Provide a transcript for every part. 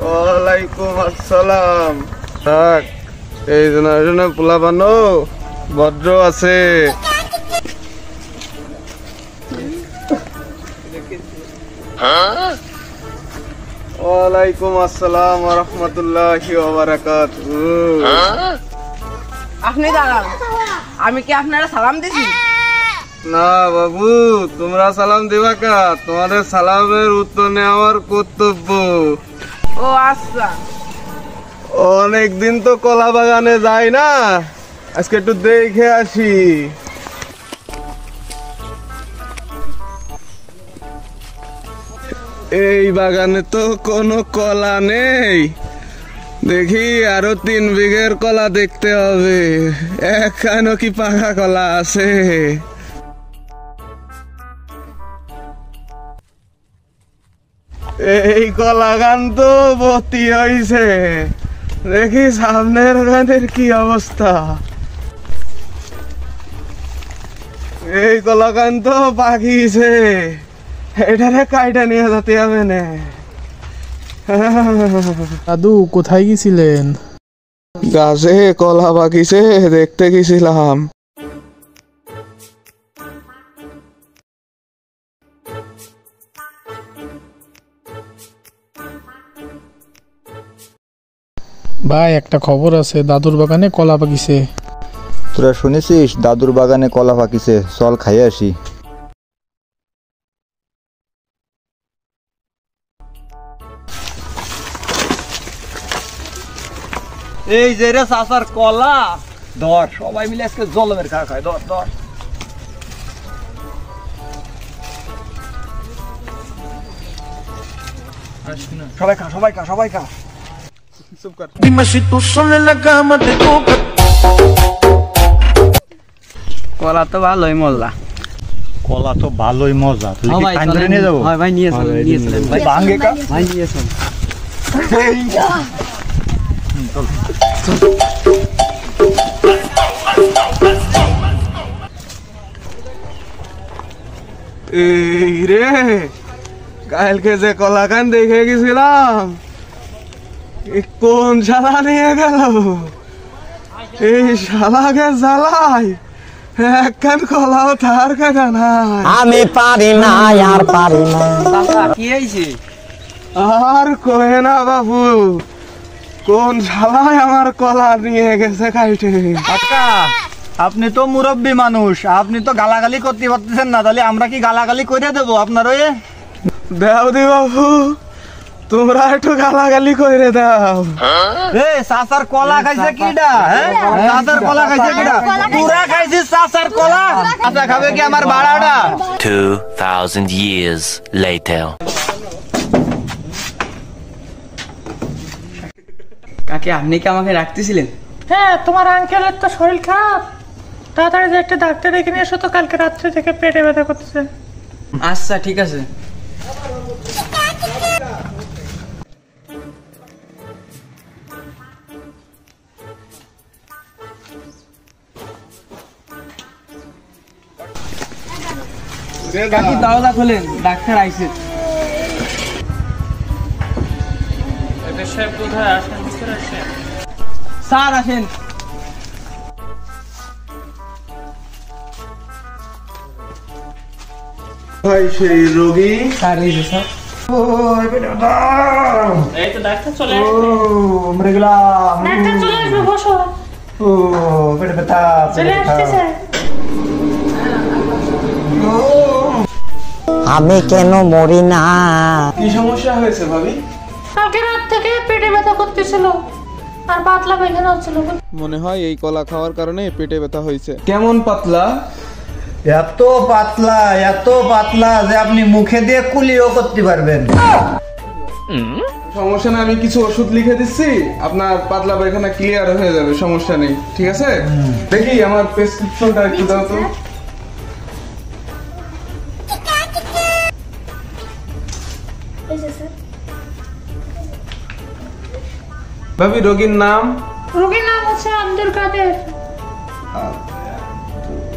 ওয়ালাইকুম আসসালাম। থাক, এই জন্য পোলা বানো ভদ্র আছে। ওয়ালাইকুম আসসালাম ওয়া রাহমাতুল্লাহি ওয়া বারাকাতুহু। আপনি দাঁড়ান, আমি কি আপনারা সালাম দিছি? না বাবু, তোমরা সালাম দিবা কা? তোমাদের সালামের উত্তর নেওয়া আমার কর্তব্য। ও আচ্ছা। অনেকদিন তো কলা বাগানে যাই না, আজকে একটু দেখে আসি। এই বাগানে তো কোনো কলা নেই, দেখি আরো 3 বিঘের কলা দেখতে হবে। এখানে কি পাকা কলা আছে? এই কলা গান তো ভর্তি হয়েছে, দেখি সামনের গানের কি অবস্থা। এই কলা গান তো পাকিছে, এটারে কাইটা নিয়ে যেতে হবে না। দাদু কোথায় গেছিলেন? গাছে কলা পাকিছে দেখতে গেছিলাম। ভাই একটা খবর আছে, দাদুর বাগানে কলা পাকিছে। তোরা শুনেছিস দাদুর বাগানে কলা পাকিছে? চল খাইয়ে আসি। এই যে রে চাচার কলা, ধর সবাই মিলে আজকে জলমের খা খায়। ধর ধর, সবাই খা, সবাই খা, সবাই খা। কলা তো ভালোই মজা। কলা তো ভালোই মজা, তুই কি টাইম ধরে নিয়ে যাবো? ভাই নিয়ে চলেন ভাই ভাঙে কা, ভাই নিয়ে চল। এই রে, কালকে যে কলা গান দেখে গেছিলাম, কোন শালা নিয়ে গেল? এই শালাকে জ্বালাই একখান কলাও তার কাটা নাই। আমি পারি না, আর পারি না। কি হয়েছে? আর কহে না বাবু, কোন শালায় আমার কলা নিয়ে গেছে কাইটে। কাকা, আপনি তো মুরব্বী মানুষ, আপনি তো গালাগালি করতে পারতেছেন না, তাহলে আমরা কি গালাগালি করে দেবো আপনার? ওই দাও দি বাবু, তোমরা একটু গালাগালি করে দাও। চাচার কলা খাইছে কিডা? চাচার কলা খাইছে কিডা? পুরা খাইছিস চাচার কলা? চাচা খাবে কি আমার বাড়াটা? 2000 years later. কাকে আপনি কি আমাকে রাখতেছিলেন? হ্যাঁ, তোমার আঙ্কেলের তো শরীর খারাপ, তাড়াতাড়ি যে একটা ডাক্তার ডেকে নিয়ে এসো তো, কালকে রাত্রে থেকে পেটে ব্যথা করতেছে। আচ্ছা ঠিক আছে। কাকি দরজা খোলেন, ডাক্তার আইছে। স্যার আসেন। ভাই সেই রোগী স্যার এই যে স্যার। এই তো ডাক্তার চলে আসবে। মরে গেলাম। ডাক্তার চলে আসবে, বসো। ও পেটে ব্যথা, চলে আসতেছে। আমি কেন মরি না? কি সমস্যা হয়েছে ভাবি? কালকে রাত থেকে পেটে ব্যথা করতেছিল আর পাতলা পায়খানা হচ্ছিল। মনে হয় এই কলা খাওয়ার কারণে পেটে ব্যথা হয়েছে। কেমন পাতলা? এত পাতলা, এত পাতলা যে আপনি মুখে দিয়ে কুলিও করতে পারবেন। সমস্যা না, আমি কিছু ওষুধ লিখে দিচ্ছি, আপনার পাতলা পায়খানা ক্লিয়ার হয়ে যাবে, সমস্যা নেই। ঠিক আছে, দেখি আমার প্রেসক্রিপশনটা একটু দাও তো। ভাবি রোগীর নাম? রোগীর নাম হচ্ছে আব্দুল কাদের।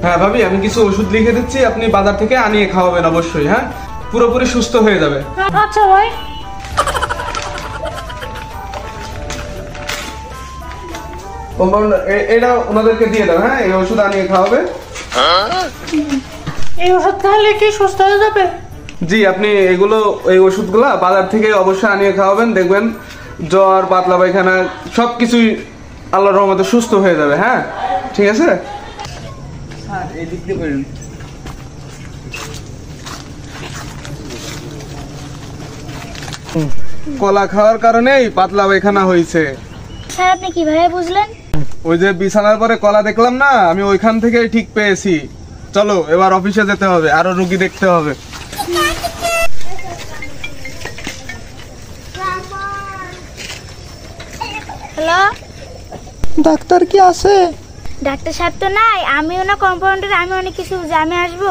হ্যাঁ ভাবি, আমি কিছু ওষুধ লিখে দিচ্ছি, আপনি বাজার থেকে আনিয়ে খাওয়াবেন অবশ্যই। হ্যাঁ, পুরোপুরি সুস্থ হয়ে যাবে। আচ্ছা ভাই। কম্পাউন্ডার এটা ওনাদেরকে দিয়ে দাও, হ্যাঁ এই ওষুধ আনিয়ে খাওয়াবে। এই ওষুধ খাওয়ালে কি সুস্থ হয়ে যাবে? জি, আপনি এই ওষুধগুলা বাজার থেকে অবশ্যই আনিয়ে খাওয়াবেন, দেখবেন জ্বর, পাতলা পায়খানা সবকিছুই আল্লাহর রহমতে সুস্থ হয়ে যাবে। হ্যাঁ ঠিক আছে। এই দিক দিয়ে বলুন। কলা খাওয়ার কারণেই পাতলা পায়খানা হয়েছে। স্যার আপনি কিভাবে বুঝলেন? ওই যে বিছানার পরে কলা দেখলাম না, আমি ওইখান থেকেই ঠিক পেয়েছি। চলো এবার অফিসে যেতে হবে, আরো রুগী দেখতে হবে। হ্যালো, ডাক্তার কি আছে? ডাক্তার সাহেব তো নাই, আমিও না কম্পাউন্ডার, আমি অনেক কিছু বুঝি, আমি আসবো।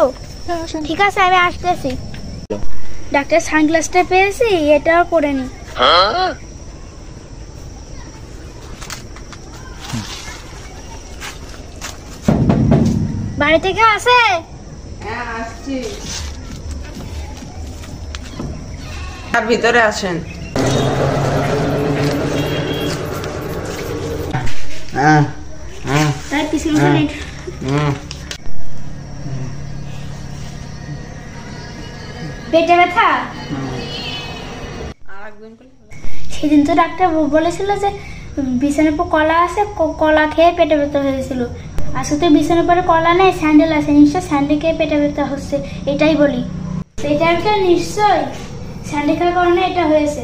ঠিক আছে আমি আসতেছি। ডাক্তার সানগ্লাসটা পেয়েছি, এটাও পরে নি। বাড়ি থেকে আসে? হ্যাঁ আসছি। আর ভিতরে আসেন। তাই পিছনে পেটে ব্যথা? সেদিন তো ডাক্তার বলেছিল যে বিছানার পর কলা আছে, কলা খেয়ে পেটে ব্যথা হয়েছিল। আজকে তো বিছানার পরে কলা নেই, স্যান্ডেল আছে, নিশ্চয় স্যান্ডেল খেয়ে পেটে ব্যথা হচ্ছে, এটাই বলি। এটা একটা নিশ্চয় স্যান্ডেল খাওয়ার কারণে এটা হয়েছে।